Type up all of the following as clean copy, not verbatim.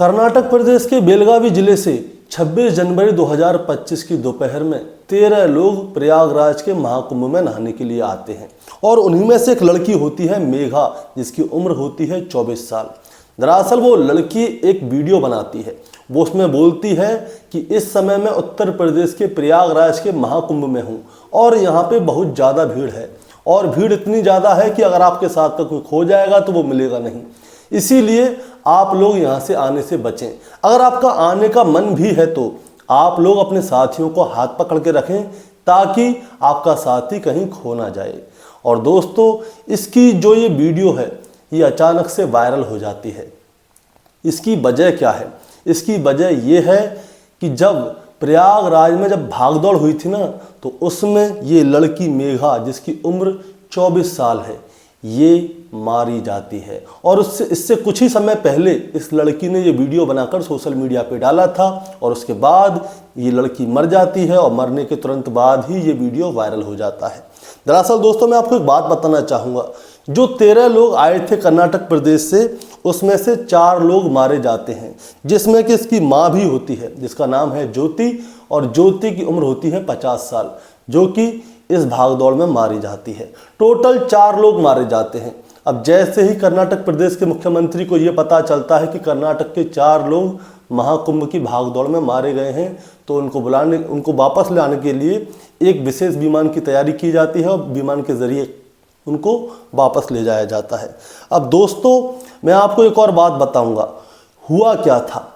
कर्नाटक प्रदेश के बेलगावी जिले से 26 जनवरी 2025 की दोपहर में 13 लोग प्रयागराज के महाकुंभ में नहाने के लिए आते हैं और उन्हीं में से एक लड़की होती है मेघा, जिसकी उम्र होती है 24 साल। दरअसल वो लड़की एक वीडियो बनाती है, वो उसमें बोलती है कि इस समय मैं उत्तर प्रदेश के प्रयागराज के महाकुंभ में हूँ और यहाँ पे बहुत ज़्यादा भीड़ है और भीड़ इतनी ज़्यादा है कि अगर आपके साथ का कोई खो जाएगा तो वो मिलेगा नहीं, इसीलिए आप लोग यहाँ से आने से बचें। अगर आपका आने का मन भी है तो आप लोग अपने साथियों को हाथ पकड़ के रखें ताकि आपका साथी कहीं खो ना जाए। और दोस्तों, इसकी जो ये वीडियो है ये अचानक से वायरल हो जाती है। इसकी वजह क्या है? इसकी वजह ये है कि जब प्रयागराज में जब भागदौड़ हुई थी ना, तो उसमें ये लड़की मेघा, जिसकी उम्र 24 साल है, ये मारी जाती है। और इससे कुछ ही समय पहले इस लड़की ने ये वीडियो बनाकर सोशल मीडिया पे डाला था और उसके बाद ये लड़की मर जाती है और मरने के तुरंत बाद ही ये वीडियो वायरल हो जाता है। दरअसल दोस्तों, मैं आपको एक बात बताना चाहूँगा, जो 13 लोग आए थे कर्नाटक प्रदेश से, उसमें से 4 लोग मारे जाते हैं, जिसमें कि इसकी माँ भी होती है, जिसका नाम है ज्योति, और ज्योति की उम्र होती है 50 साल, जो कि इस भागदौड़ में मारी जाती है। टोटल 4 लोग मारे जाते हैं। अब जैसे ही कर्नाटक प्रदेश के मुख्यमंत्री को ये पता चलता है कि कर्नाटक के 4 लोग महाकुंभ की भागदौड़ में मारे गए हैं, तो उनको वापस लाने के लिए एक विशेष विमान की तैयारी की जाती है और विमान के जरिए उनको वापस ले जाया जाता है। अब दोस्तों, मैं आपको एक और बात बताऊंगा, हुआ क्या था।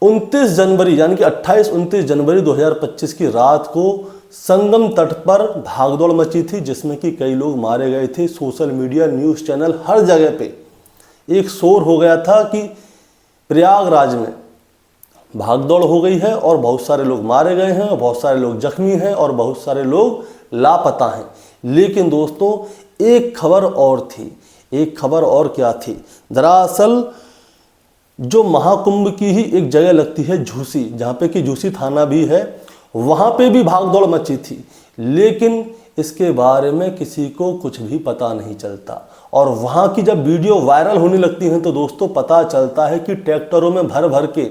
29 जनवरी यानी कि 28-29 जनवरी 2025 की रात को संगम तट पर भागदौड़ मची थी, जिसमें कि कई लोग मारे गए थे। सोशल मीडिया, न्यूज़ चैनल, हर जगह पे एक शोर हो गया था कि प्रयागराज में भागदौड़ हो गई है और बहुत सारे लोग मारे गए हैं और बहुत सारे लोग जख्मी हैं और बहुत सारे लोग लापता हैं। लेकिन दोस्तों, एक खबर और थी। एक खबर और क्या थी? दरअसल जो महाकुंभ की ही एक जगह लगती है झूसी, जहाँ पे कि झूसी थाना भी है, वहाँ पे भी भागदौड़ मची थी, लेकिन इसके बारे में किसी को कुछ भी पता नहीं चलता। और वहाँ की जब वीडियो वायरल होने लगती हैं तो दोस्तों पता चलता है कि ट्रैक्टरों में भर भर के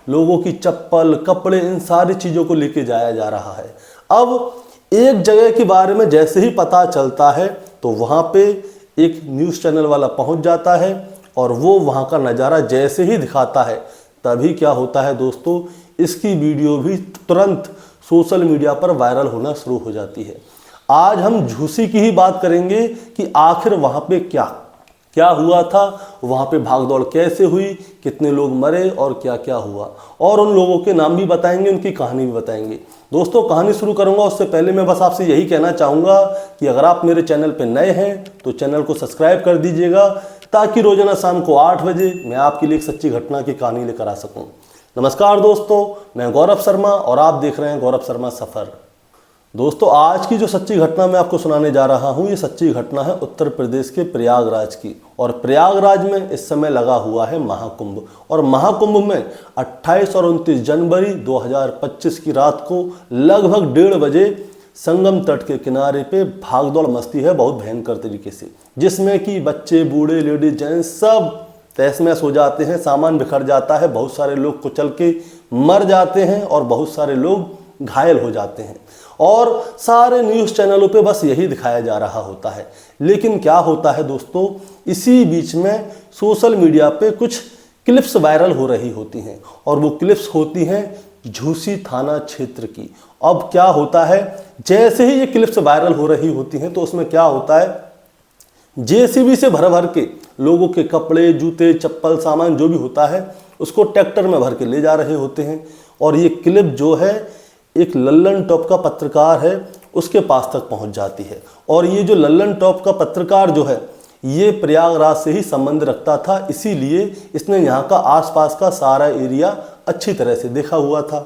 लोगों की चप्पल, कपड़े, इन सारी चीज़ों को लेके जाया जा रहा है। अब एक जगह के बारे में जैसे ही पता चलता है तो वहाँ पे एक न्यूज़ चैनल वाला पहुँच जाता है और वो वहाँ का नज़ारा जैसे ही दिखाता है, तभी क्या होता है दोस्तों, इसकी वीडियो भी तुरंत सोशल मीडिया पर वायरल होना शुरू हो जाती है। आज हम झूसी की ही बात करेंगे कि आखिर वहाँ पे क्या हुआ था, वहाँ पे भागदौड़ कैसे हुई, कितने लोग मरे और क्या क्या हुआ, और उन लोगों के नाम भी बताएंगे, उनकी कहानी भी बताएंगे। दोस्तों, कहानी शुरू करूंगा उससे पहले मैं बस आपसे यही कहना चाहूँगा कि अगर आप मेरे चैनल पर नए हैं तो चैनल को सब्सक्राइब कर दीजिएगा, ताकि रोजाना शाम को 8 बजे मैं आपके लिए एक सच्ची घटना की कहानी लेकर आ सकूँ। नमस्कार दोस्तों, मैं गौरव शर्मा और आप देख रहे हैं गौरव शर्मा सफ़र। दोस्तों, आज की जो सच्ची घटना मैं आपको सुनाने जा रहा हूँ, ये सच्ची घटना है उत्तर प्रदेश के प्रयागराज की। और प्रयागराज में इस समय लगा हुआ है महाकुंभ, और महाकुंभ में 28 और 29 जनवरी 2025 की रात को लगभग 1:30 बजे संगम तट के किनारे पे भागदौड़ मचती है बहुत भयंकर तरीके से, जिसमें कि बच्चे, बूढ़े, लेडीज, जेंट्स सब तहस-महस हो जाते हैं, सामान बिखर जाता है, बहुत सारे लोग कुचल के मर जाते हैं और बहुत सारे लोग घायल हो जाते हैं। और सारे न्यूज़ चैनलों पे बस यही दिखाया जा रहा होता है। लेकिन क्या होता है दोस्तों, इसी बीच में सोशल मीडिया पे कुछ क्लिप्स वायरल हो रही होती हैं, और वो क्लिप्स होती हैं झूसी थाना क्षेत्र की। अब क्या होता है, जैसे ही ये क्लिप्स वायरल हो रही होती हैं तो उसमें क्या होता है, जेसीबी से भर भर के लोगों के कपड़े, जूते, चप्पल, सामान जो भी होता है उसको ट्रैक्टर में भर के ले जा रहे होते हैं। और ये क्लिप जो है एक लल्लन टॉप का पत्रकार है उसके पास तक पहुंच जाती है। और ये जो लल्लन टॉप का पत्रकार जो है, ये प्रयागराज से ही संबंध रखता था, इसीलिए इसने यहाँ का आसपास का सारा एरिया अच्छी तरह से देखा हुआ था।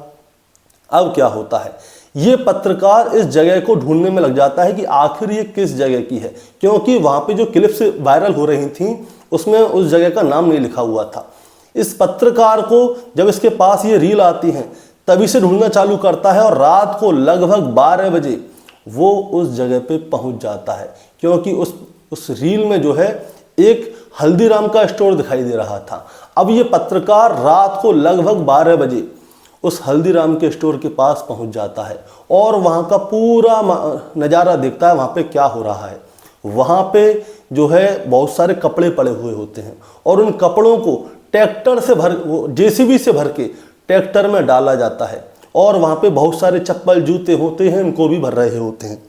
अब क्या होता है, ये पत्रकार इस जगह को ढूंढने में लग जाता है कि आखिर ये किस जगह की है, क्योंकि वहाँ पे जो क्लिप्स वायरल हो रही थी उसमें उस जगह का नाम नहीं लिखा हुआ था। इस पत्रकार को जब इसके पास ये रील आती है तभी से ढूंढना चालू करता है, और रात को लगभग 12 बजे वो उस जगह पे पहुंच जाता है, क्योंकि उस रील में जो है एक हल्दीराम का स्टोर दिखाई दे रहा था। अब ये पत्रकार रात को लगभग 12 बजे उस हल्दीराम के स्टोर के पास पहुंच जाता है और वहाँ का पूरा नज़ारा देखता है, वहाँ पे क्या हो रहा है। वहाँ पे जो है बहुत सारे कपड़े पड़े हुए होते हैं और उन कपड़ों को ट्रैक्टर से जेसीबी से भर के ट्रैक्टर में डाला जाता है और वहाँ पे बहुत सारे चप्पल जूते होते हैं, इनको भी भर रहे होते हैं।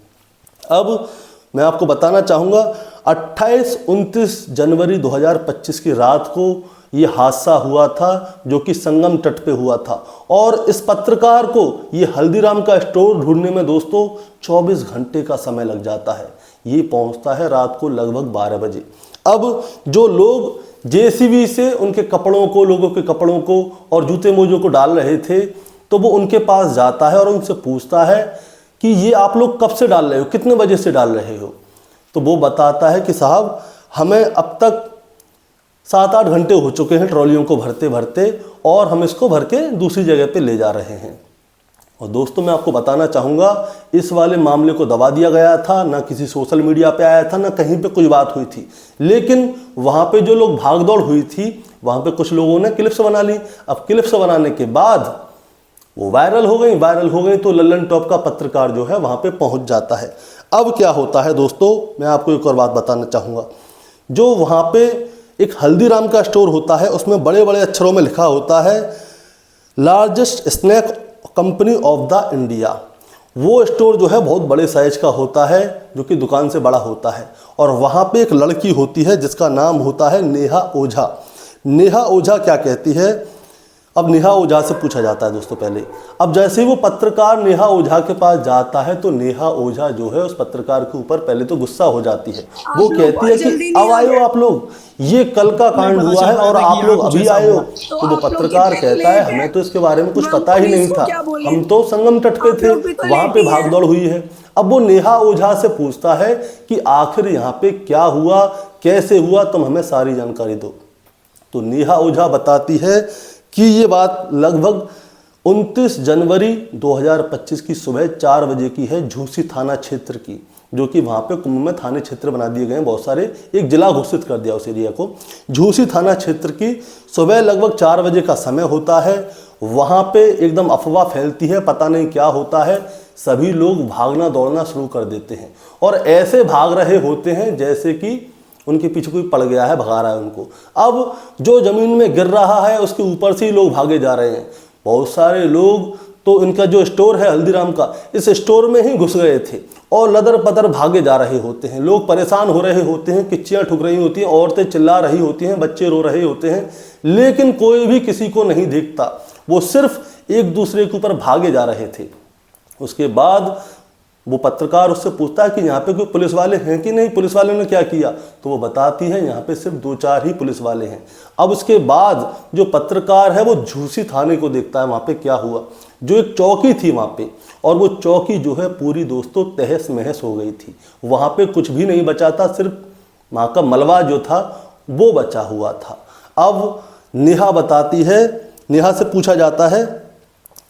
अब मैं आपको बताना चाहूँगा 28-29 जनवरी 2025 की रात को ये हादसा हुआ था, जो कि संगम तट पे हुआ था और इस पत्रकार को ये हल्दीराम का स्टोर ढूंढने में दोस्तों 24 घंटे का समय लग जाता है। ये पहुंचता है रात को लगभग 12 बजे। अब जो लोग जेसीबी से उनके कपड़ों को, लोगों के कपड़ों को और जूते मोजों को डाल रहे थे, तो वो उनके पास जाता है और उनसे पूछता है कि ये आप लोग कब से डाल रहे हो, कितने बजे से डाल रहे हो। तो वो बताता है कि साहब हमें अब तक 7-8 घंटे हो चुके हैं ट्रॉलियों को भरते भरते और हम इसको भर के दूसरी जगह पे ले जा रहे हैं। और दोस्तों मैं आपको बताना चाहूँगा इस वाले मामले को दबा दिया गया था, ना किसी सोशल मीडिया पे आया था, ना कहीं पे कुछ बात हुई थी। लेकिन वहाँ पे जो लोग भागदौड़ हुई थी, वहाँ पे कुछ लोगों ने क्लिप्स बना ली। अब क्लिप्स बनाने के बाद वो वायरल हो गई तो लल्लन टॉप का पत्रकार जो है वहाँ पे पहुँच जाता है। अब क्या होता है दोस्तों, मैं आपको एक और बात बताना चाहूँगा। जो वहाँ पे एक हल्दीराम का स्टोर होता है, उसमें बड़े बड़े अक्षरों में लिखा होता है largest snack company of the India. वो स्टोर जो है बहुत बड़े साइज का होता है, जो कि दुकान से बड़ा होता है। और वहाँ पे एक लड़की होती है जिसका नाम होता है नेहा ओझा। नेहा ओझा क्या कहती है, अब नेहा ओझा से पूछा जाता है दोस्तों पहले। अब जैसे ही वो पत्रकार नेहा ओझा के पास जाता है तो नेहा ओझा जो है उस पत्रकार के ऊपर पहले तो गुस्सा हो जाती है। वो कहती है कि अब आए हो आप लोग, ये कल का कांड हुआ है और आप लोग अभी आए हो। तो वो पत्रकार कहता है हमें तो इसके बारे में कुछ पता ही नहीं था, हम तो संगम तट पे थे, वहां पे भागदौड़ हुई है। अब वो नेहा ओझा से पूछता है कि आखिर यहाँ पे क्या हुआ, कैसे हुआ, तुम हमें सारी जानकारी दो। तो नेहा ओझा बताती है कि ये बात लगभग 29 जनवरी 2025 की सुबह 4 बजे की है, झूसी थाना क्षेत्र की, जो कि वहाँ पे कुंभ में थाने क्षेत्र बना दिए गए हैं बहुत सारे, एक जिला घोषित कर दिया उस एरिया को। झूसी थाना क्षेत्र की सुबह लगभग 4 बजे का समय होता है। वहाँ पे एकदम अफवाह फैलती है, पता नहीं क्या होता है, सभी लोग भागना दौड़ना शुरू कर देते हैं और ऐसे भाग रहे होते हैं जैसे कि उनके पीछे कोई पड़ गया है, भगा रहा है उनको। अब जो जमीन में गिर रहा है उसके ऊपर से ही लोग भागे जा रहे हैं। बहुत सारे लोग तो इनका जो स्टोर है हल्दीराम का, इस स्टोर में ही घुस गए थे और लदर पदर भागे जा रहे होते हैं। लोग परेशान हो रहे होते हैं, किच्चियाँ ठुक रही होती हैं, औरतें चिल्ला रही होती हैं, बच्चे रो रहे होते हैं, लेकिन कोई भी किसी को नहीं देखता। वो सिर्फ एक दूसरे के ऊपर भागे जा रहे थे। उसके बाद वो पत्रकार उससे पूछता है कि यहाँ पे कोई पुलिस वाले हैं कि नहीं, पुलिस वाले ने क्या किया। तो वो बताती है यहाँ पे सिर्फ 2-4 ही पुलिस वाले हैं। अब उसके बाद जो पत्रकार है वो झूसी थाने को देखता है, वहाँ पे क्या हुआ। जो एक चौकी थी वहाँ पे, और वो चौकी जो है पूरी दोस्तों तहस महस हो गई थी। वहाँ पे कुछ भी नहीं बचा था, सिर्फ वहाँ का मलबा जो था वो बचा हुआ था। अब नेहा बताती है, नेहा से पूछा जाता है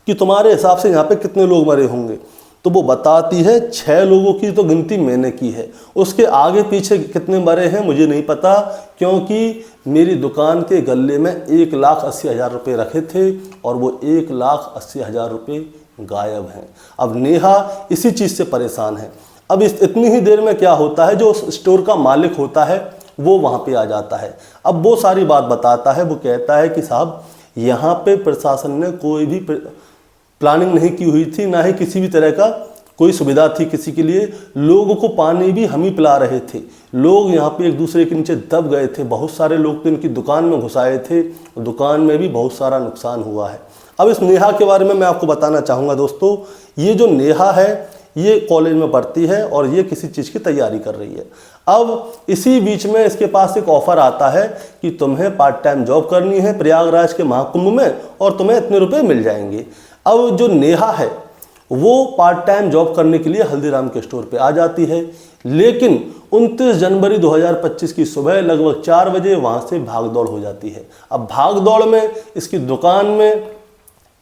कि तुम्हारे हिसाब से यहाँ पे कितने लोग मरे होंगे। तो वो बताती है 6 लोगों की तो गिनती मैंने की है, उसके आगे पीछे कितने मरे हैं मुझे नहीं पता, क्योंकि मेरी दुकान के गल्ले में 1,80,000 रुपये रखे थे और वो 1,80,000 रुपये गायब हैं। अब नेहा इसी चीज़ से परेशान है। अब इतनी ही देर में क्या होता है, जो उस स्टोर का मालिक होता है वो वहाँ पे आ जाता है। अब वो सारी बात बताता है। वो कहता है कि साहब यहाँ पे प्रशासन ने कोई भी प्लानिंग नहीं की हुई थी, ना ही किसी भी तरह का कोई सुविधा थी किसी के लिए। लोगों को पानी भी हम ही पिला रहे थे। लोग यहाँ पे एक दूसरे के नीचे दब गए थे। बहुत सारे लोग तो इनकी दुकान में घुस आए थे, दुकान में भी बहुत सारा नुकसान हुआ है। अब इस नेहा के बारे में मैं आपको बताना चाहूँगा दोस्तों। ये जो नेहा है ये कॉलेज में पढ़ती है और ये किसी चीज़ की तैयारी कर रही है। अब इसी बीच में इसके पास एक ऑफ़र आता है कि तुम्हें पार्ट टाइम जॉब करनी है प्रयागराज के महाकुंभ में और तुम्हें इतने रुपए मिल जाएंगे। अब जो नेहा है वो पार्ट टाइम जॉब करने के लिए हल्दीराम के स्टोर पे आ जाती है, लेकिन 29 जनवरी 2025 की सुबह लगभग 4 बजे वहाँ से भागदौड़ हो जाती है। अब भागदौड़ में इसकी दुकान में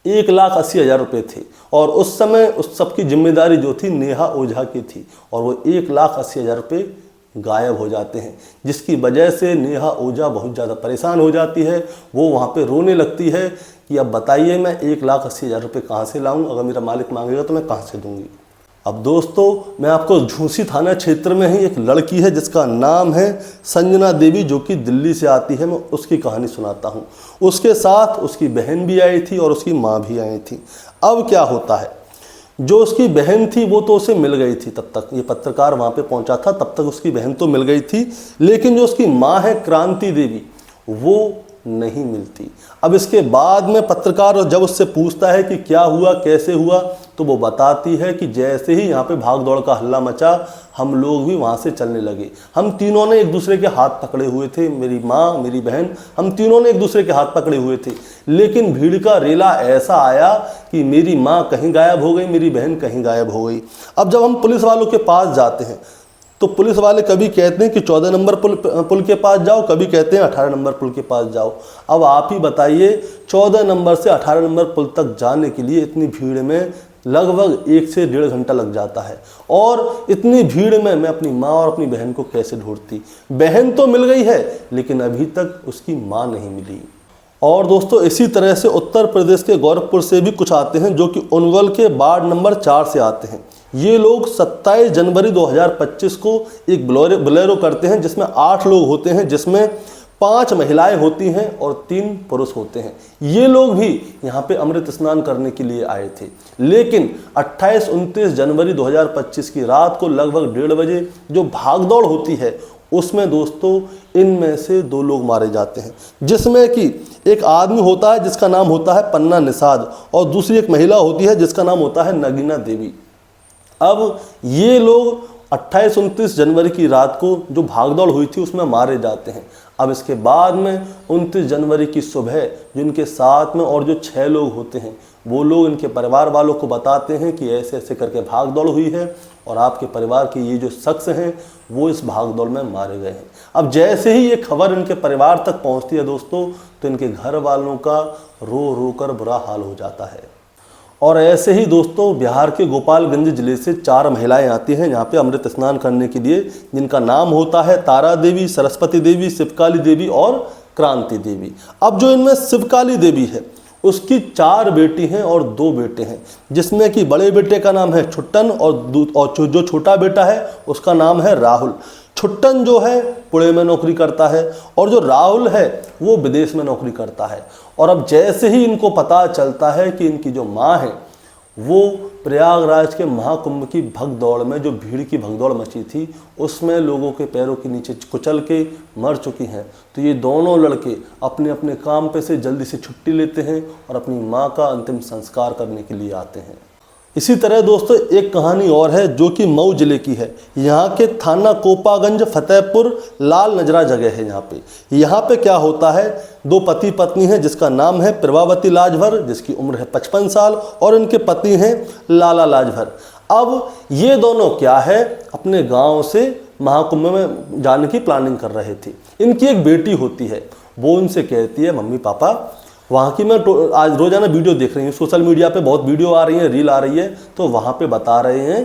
1,80,000 रुपये थे और उस समय उस सब की जिम्मेदारी जो थी नेहा ओझा की थी और वो 1,80,000 रुपये गायब हो जाते हैं, जिसकी वजह से नेहा ओझा बहुत ज़्यादा परेशान हो जाती है। वो वहाँ पे रोने लगती है कि अब बताइए मैं 1,80,000 रुपये कहाँ से लाऊं, अगर मेरा मालिक मांगेगा तो मैं कहाँ से दूंगी। अब दोस्तों मैं आपको झूंसी थाना क्षेत्र में ही एक लड़की है जिसका नाम है संजना देवी, जो कि दिल्ली से आती है, मैं उसकी कहानी सुनाता हूँ। उसके साथ उसकी बहन भी आई थी और उसकी माँ भी आई थी। अब क्या होता है, जो उसकी बहन थी वो तो उसे मिल गई थी, तब तक ये पत्रकार वहाँ पे पहुँचा था, तब तक उसकी बहन तो मिल गई थी, लेकिन जो उसकी माँ है क्रांति देवी वो नहीं मिलती। अब इसके बाद में पत्रकार जब उससे पूछता है कि क्या हुआ, कैसे हुआ, तो वो बताती है कि जैसे ही यहाँ पे भाग दौड़ का हल्ला मचा, हम लोग भी वहाँ से चलने लगे। हम तीनों ने एक दूसरे के हाथ पकड़े हुए थे, मेरी माँ मेरी बहन, हम तीनों ने एक दूसरे के हाथ पकड़े हुए थे, लेकिन भीड़ का रेला ऐसा आया कि मेरी माँ कहीं गायब हो गई, मेरी बहन कहीं गायब हो गई। अब जब हम पुलिस वालों के पास जाते हैं तो पुलिस वाले कभी कहते हैं कि 14 नंबर पुल के पास जाओ, कभी कहते हैं 18 नंबर पुल के पास जाओ। अब आप ही बताइए, 14 नंबर से 18 नंबर पुल तक जाने के लिए इतनी भीड़ में लगभग 1 से 1.5 घंटा लग जाता है, और इतनी भीड़ में मैं अपनी माँ और अपनी बहन को कैसे ढूंढती। बहन तो मिल गई है लेकिन अभी तक उसकी माँ नहीं मिली। और दोस्तों इसी तरह से उत्तर प्रदेश के गोरखपुर से भी कुछ आते हैं, जो कि उनवल के वार्ड नंबर 4 से आते हैं। ये लोग 27 जनवरी 2025 को एक बोलेरो करते हैं, जिसमें 8 लोग होते हैं, जिसमें 5 महिलाएं होती हैं और 3 पुरुष होते हैं। ये लोग भी यहाँ पे अमृत स्नान करने के लिए आए थे, लेकिन 28-29 जनवरी 2025 की रात को लगभग 1:30 बजे जो भागदौड़ होती है, उसमें दोस्तों इनमें से 2 लोग मारे जाते हैं, जिसमें कि एक आदमी होता है जिसका नाम होता है पन्ना निषाद, और दूसरी एक महिला होती है जिसका नाम होता है नगीना देवी। अब ये लोग 28-29 जनवरी की रात को जो भागदौड़ हुई थी उसमें मारे जाते हैं। अब इसके बाद में 29 जनवरी की सुबह जिनके साथ में और जो 6 लोग होते हैं, वो लोग इनके परिवार वालों को बताते हैं कि ऐसे ऐसे करके भागदौड़ हुई है और आपके परिवार के ये जो शख्स हैं वो इस भागदौड़ में मारे गए हैं। अब जैसे ही ये खबर इनके परिवार तक पहुंचती है दोस्तों, तो इनके घर वालों का रो रो कर बुरा हाल हो जाता है। और ऐसे ही दोस्तों बिहार के गोपालगंज जिले से 4 महिलाएं आती हैं यहाँ पे अमृत स्नान करने के लिए, जिनका नाम होता है तारा देवी, सरस्वती देवी, शिवकाली देवी और क्रांति देवी। अब जो इनमें शिवकाली देवी है उसकी 4 बेटी हैं और 2 बेटे हैं, जिसमें कि बड़े बेटे का नाम है छुट्टन और जो छोटा बेटा है उसका नाम है राहुल। छुट्टन जो है पुणे में नौकरी करता है और जो राहुल है वो विदेश में नौकरी करता है। और अब जैसे ही इनको पता चलता है कि इनकी जो माँ है वो प्रयागराज के महाकुंभ की भगदौड़ में, जो भीड़ की भगदौड़ मची थी, उसमें लोगों के पैरों के नीचे कुचल के मर चुकी हैं, तो ये दोनों लड़के अपने अपने काम पे से जल्दी से छुट्टी लेते हैं और अपनी माँ का अंतिम संस्कार करने के लिए आते हैं। इसी तरह दोस्तों एक कहानी और है जो कि मऊ जिले की है। यहाँ के थाना कोपागंज फतेहपुर लाल नजरा जगह है। यहाँ पे क्या होता है, 2 पति पत्नी हैं जिसका नाम है प्रभावती लाजभर, जिसकी उम्र है 55 साल, और इनके पति हैं लाला लाजभर। अब ये दोनों क्या है, अपने गांव से महाकुंभ में जाने की प्लानिंग कर रहे थे। इनकी एक बेटी होती है, वो उनसे कहती है मम्मी पापा वहाँ की मैं आज रोज़ाना वीडियो देख रही हूँ, सोशल मीडिया पे बहुत वीडियो आ रही है, रील आ रही है, तो वहाँ पे बता रहे हैं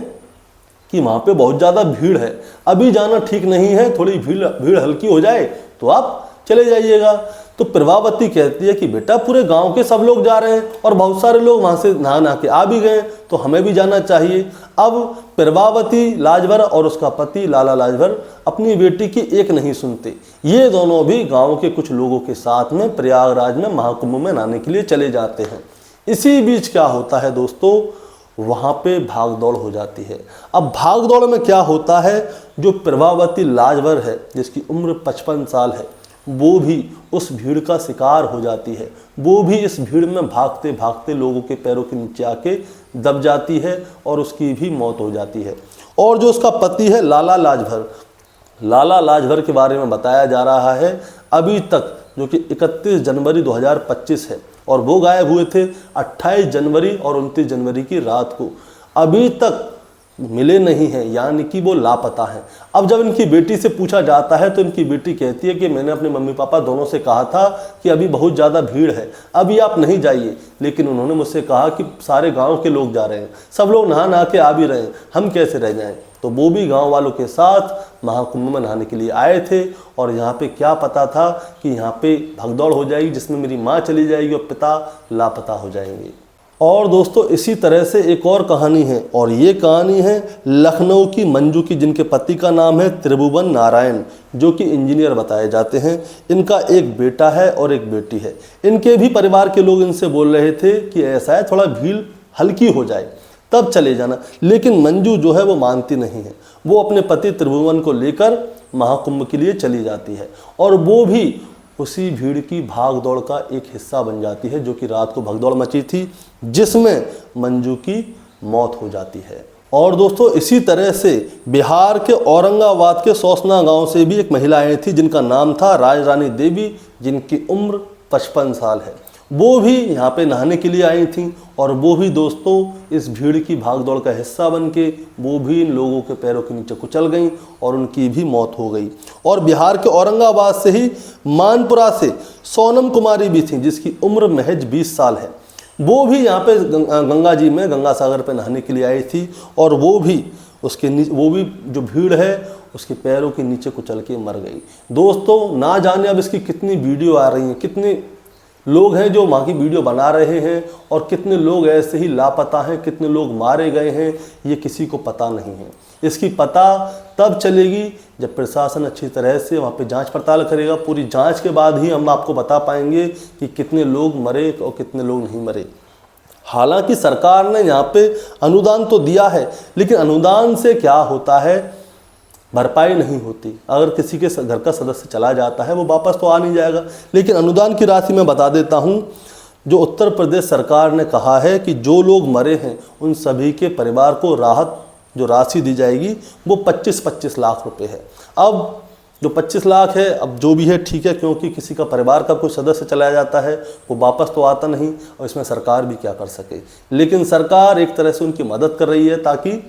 कि वहाँ पे बहुत ज़्यादा भीड़ है, अभी जाना ठीक नहीं है, थोड़ी भीड़ हल्की हो जाए तो आप चले जाइएगा। तो प्रभावती कहती है कि बेटा पूरे गांव के सब लोग जा रहे हैं और बहुत सारे लोग वहाँ से नहा के आ भी गए, तो हमें भी जाना चाहिए। अब प्रभावती लाजभर और उसका पति लाला लाजभर अपनी बेटी की एक नहीं सुनते, ये दोनों भी गांव के कुछ लोगों के साथ में प्रयागराज में महाकुंभ में नहाने के लिए चले जाते हैं। इसी बीच क्या होता है दोस्तों, वहाँ पे भागदौड़ हो जाती है। अब भागदौड़ में क्या होता है, जो प्रभावती लाजभर है जिसकी उम्र 55 साल है, वो भी उस भीड़ का शिकार हो जाती है। वो भी इस भीड़ में भागते भागते लोगों के पैरों के नीचे आके दब जाती है और उसकी भी मौत हो जाती है। और जो उसका पति है लाला लाजभर, लाला लाजभर के बारे में बताया जा रहा है अभी तक, जो कि 31 जनवरी 2025 है और वो गायब हुए थे 28 जनवरी और 29 जनवरी की रात को, अभी तक मिले नहीं हैं, यानी कि वो लापता हैं। अब जब इनकी बेटी से पूछा जाता है तो इनकी बेटी कहती है कि मैंने अपने मम्मी पापा दोनों से कहा था कि अभी बहुत ज़्यादा भीड़ है, अभी आप नहीं जाइए, लेकिन उन्होंने मुझसे कहा कि सारे गांव के लोग जा रहे हैं, सब लोग नहा नहा के आ भी रहे हैं, हम कैसे रह जाएं। तो वो भी गांव वालों के साथ महाकुंभ में नहाने के लिए आए थे, और यहाँ पे क्या पता था कि यहाँ पे भगदौड़ हो जाएगी जिसमें मेरी माँ चली जाएगी और पिता लापता हो जाएंगे। और दोस्तों इसी तरह से एक और कहानी है, और ये कहानी है लखनऊ की मंजू की, जिनके पति का नाम है त्रिभुवन नारायण, जो कि इंजीनियर बताए जाते हैं। इनका एक बेटा है और एक बेटी है। इनके भी परिवार के लोग इनसे बोल रहे थे कि ऐसा है थोड़ा भीड़ हल्की हो जाए तब चले जाना, लेकिन मंजू जो है वो मानती नहीं है। वो अपने पति त्रिभुवन को लेकर महाकुंभ के लिए चली जाती है, और वो भी उसी भीड़ की भाग दौड़ का एक हिस्सा बन जाती है, जो कि रात को भगदौड़ मची थी जिसमें मंजू की मौत हो जाती है। और दोस्तों इसी तरह से बिहार के औरंगाबाद के सौसना गांव से भी एक महिला आई थी, जिनका नाम था राजरानी देवी, जिनकी उम्र 55 साल है। वो भी यहाँ पे नहाने के लिए आई थी, और वो भी दोस्तों इस भीड़ की भागदौड़ का हिस्सा बन के वो भी इन लोगों के पैरों के नीचे कुचल गईं और उनकी भी मौत हो गई। और बिहार के औरंगाबाद से ही मानपुरा से सोनम कुमारी भी थी, जिसकी उम्र महज 20 साल है। वो भी यहाँ पे गंगा जी में, गंगा सागर पे नहाने के लिए आई थी, और वो भी जो भीड़ है उसके पैरों के नीचे कुचल के मर गई। दोस्तों ना जाने अब इसकी कितनी वीडियो आ रही हैं, कितने लोग हैं जो वहाँ की वीडियो बना रहे हैं, और कितने लोग ऐसे ही लापता हैं, कितने लोग मारे गए हैं, ये किसी को पता नहीं है। इसकी पता तब चलेगी जब प्रशासन अच्छी तरह से वहाँ पे जांच पड़ताल करेगा। पूरी जांच के बाद ही हम आपको बता पाएंगे कि कितने लोग मरे और कितने लोग नहीं मरे। हालांकि सरकार ने यहाँ पे अनुदान तो दिया है, लेकिन अनुदान से क्या होता है, भरपाई नहीं होती। अगर किसी के घर का सदस्य चला जाता है वो वापस तो आ नहीं जाएगा। लेकिन अनुदान की राशि मैं बता देता हूँ, जो उत्तर प्रदेश सरकार ने कहा है कि जो लोग मरे हैं उन सभी के परिवार को राहत जो राशि दी जाएगी वो 25-25 लाख रुपए है। अब जो 25 लाख है, अब जो भी है ठीक है, क्योंकि किसी का परिवार का कोई सदस्य चला जाता है वो वापस तो आता नहीं, और इसमें सरकार भी क्या कर सके। लेकिन सरकार एक तरह से उनकी मदद कर रही है, ताकि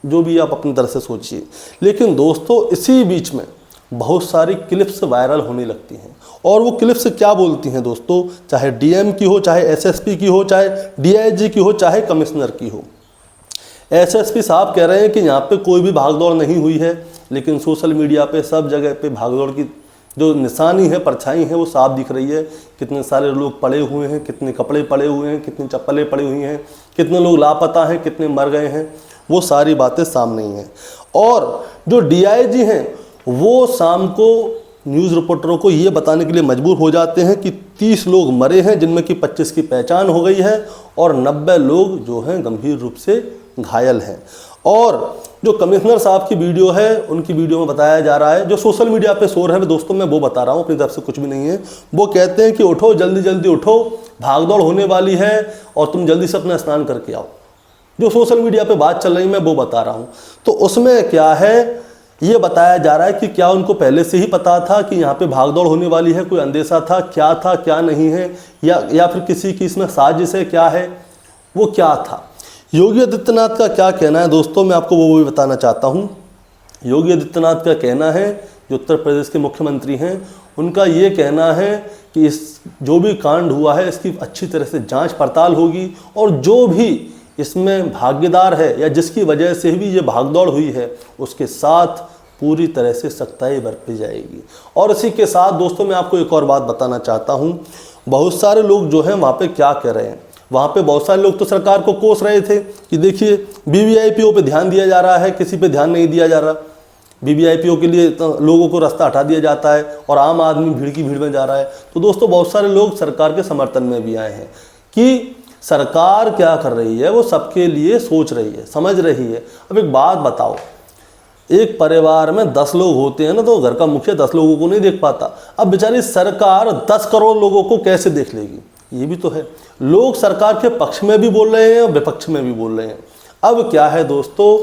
जो भी आप अपनी तरह से सोचिए। लेकिन दोस्तों इसी बीच में बहुत सारी क्लिप्स वायरल होने लगती हैं, और वो क्लिप्स क्या बोलती हैं दोस्तों, चाहे डीएम की हो, चाहे एसएसपी की हो, चाहे डीआईजी की हो, चाहे कमिश्नर की हो। एसएसपी साहब कह रहे हैं कि यहाँ पे कोई भी भागदौड़ नहीं हुई है, लेकिन सोशल मीडिया पे सब जगह पे भागदौड़ की जो निशानी है, परछाई है, वो साफ दिख रही है। कितने सारे लोग पड़े हुए हैं, कितने कपड़े पड़े हुए हैं, कितनी चप्पलें पड़ी हुई हैं, कितने लोग लापता हैं, कितने मर गए हैं, वो सारी बातें सामने ही हैं। और जो डीआईजी हैं वो शाम को न्यूज़ रिपोर्टरों को ये बताने के लिए मजबूर हो जाते हैं कि 30 लोग मरे हैं, जिनमें कि 25 की पहचान हो गई है, और 90 लोग जो हैं गंभीर रूप से घायल हैं। और जो कमिश्नर साहब की वीडियो है, उनकी वीडियो में बताया जा रहा है, जो सोशल मीडिया पे शोर है दोस्तों, मैं वो बता रहा हूँ, अपनी तरफ से कुछ भी नहीं है। वो कहते हैं कि उठो, जल्दी जल्दी उठो, भागदौड़ होने वाली है और तुम जल्दी से अपना स्नान करके आओ। जो सोशल मीडिया पे बात चल रही मैं वो बता रहा हूँ। तो उसमें क्या है, ये बताया जा रहा है कि क्या उनको पहले से ही पता था कि यहाँ पे भागदौड़ होने वाली है, कोई अंदेशा था क्या नहीं है, या फिर किसी की इसमें साजिश है, क्या है, वो क्या था। योगी आदित्यनाथ का क्या कहना है दोस्तों, मैं आपको वो भी बताना चाहता हूँ। योगी आदित्यनाथ का कहना है, जो उत्तर प्रदेश के मुख्यमंत्री हैं, उनका ये कहना है कि इस जो भी कांड हुआ है इसकी अच्छी तरह से जांच पड़ताल होगी, और जो भी इसमें भागीदार है या जिसकी वजह से भी ये भागदौड़ हुई है उसके साथ पूरी तरह से सख्ताई बरती जाएगी। और इसी के साथ दोस्तों मैं आपको एक और बात बताना चाहता हूँ। बहुत सारे लोग जो हैं वहाँ पे क्या कह रहे हैं, वहाँ पे बहुत सारे लोग तो सरकार को कोस रहे थे कि देखिए वीवीआईपीओ पे ध्यान दिया जा रहा है, किसी पे ध्यान नहीं दिया जा रहा। वीवीआईपीओ के लिए तो लोगों को रास्ता हटा दिया जाता है और आम आदमी भीड़ की भीड़ में जा रहा है। तो दोस्तों बहुत सारे लोग सरकार के समर्थन में भी आए हैं कि सरकार क्या कर रही है, वो सबके लिए सोच रही है, समझ रही है। अब एक बात बताओ, एक परिवार में 10 लोग होते हैं ना, तो घर का मुखिया 10 लोगों को नहीं देख पाता। अब बेचारी सरकार 10 करोड़ लोगों को कैसे देख लेगी, ये भी तो है। लोग सरकार के पक्ष में भी बोल रहे हैं और विपक्ष में भी बोल रहे हैं। अब क्या है दोस्तों,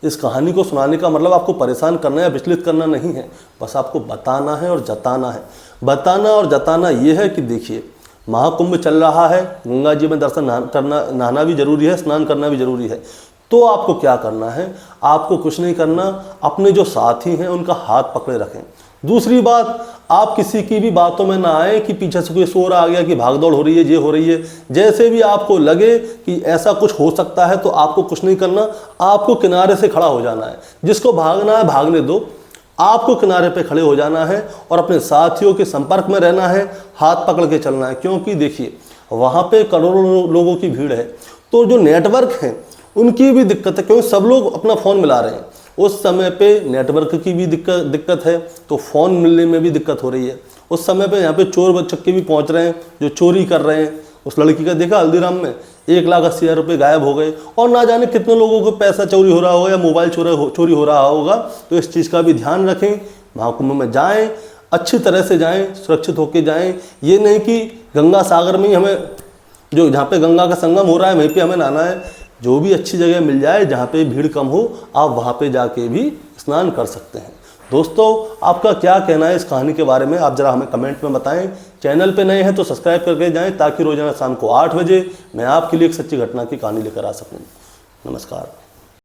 इस कहानी को सुनाने का मतलब आपको परेशान करना या विचलित करना नहीं है, बस आपको बताना है और जताना है। बताना और जताना ये है कि देखिए महाकुंभ चल रहा है, गंगा जी में दर्शन नहाना भी जरूरी है, स्नान करना भी जरूरी है। तो तो आपको क्या करना है, आपको कुछ नहीं करना, अपने जो साथी हैं उनका हाथ पकड़े रखें। दूसरी बात, आप किसी की भी बातों में ना आए कि पीछे से कोई शोर आ गया कि भागदौड़ हो रही है, ये हो रही है। जैसे भी आपको लगे कि ऐसा कुछ हो सकता है तो आपको कुछ नहीं करना, आपको किनारे से खड़ा हो जाना है। जिसको भागना है भागने दो, आपको किनारे पे खड़े हो जाना है और अपने साथियों के संपर्क में रहना है, हाथ पकड़ के चलना है। क्योंकि देखिए वहाँ पे करोड़ों लोगों की भीड़ है, तो जो नेटवर्क है उनकी भी दिक्कत है, क्योंकि सब लोग अपना फ़ोन मिला रहे हैं। उस समय पे नेटवर्क की भी दिक्कत है, तो फ़ोन मिलने में भी दिक्कत हो रही है। उस समय पे यहाँ पे चोर बच्चक्के भी पहुँच रहे हैं जो चोरी कर रहे हैं। उस लड़की का देखा हल्दीराम में 1,80,000 रुपये गायब हो गए, और ना जाने कितने लोगों को पैसा चोरी हो रहा होगा या मोबाइल चोरी हो रहा होगा। तो इस चीज़ का भी ध्यान रखें। महाकुंभ में जाएं, अच्छी तरह से जाएं, सुरक्षित होकर जाएं। ये नहीं कि गंगा सागर में ही हमें, जो जहाँ पे गंगा का संगम हो रहा है वहीं पे हमें नहाना है। जो भी अच्छी जगह मिल जाए जहाँ पे भीड़ कम हो, आप वहाँ पे जाके भी स्नान कर सकते हैं। दोस्तों, आपका क्या कहना है इस कहानी के बारे में, आप ज़रा हमें कमेंट में बताएं। चैनल पे नए हैं तो सब्सक्राइब करके जाएं, ताकि रोजाना शाम को 8 बजे मैं आपके लिए एक सच्ची घटना की कहानी लेकर आ सकूं। नमस्कार।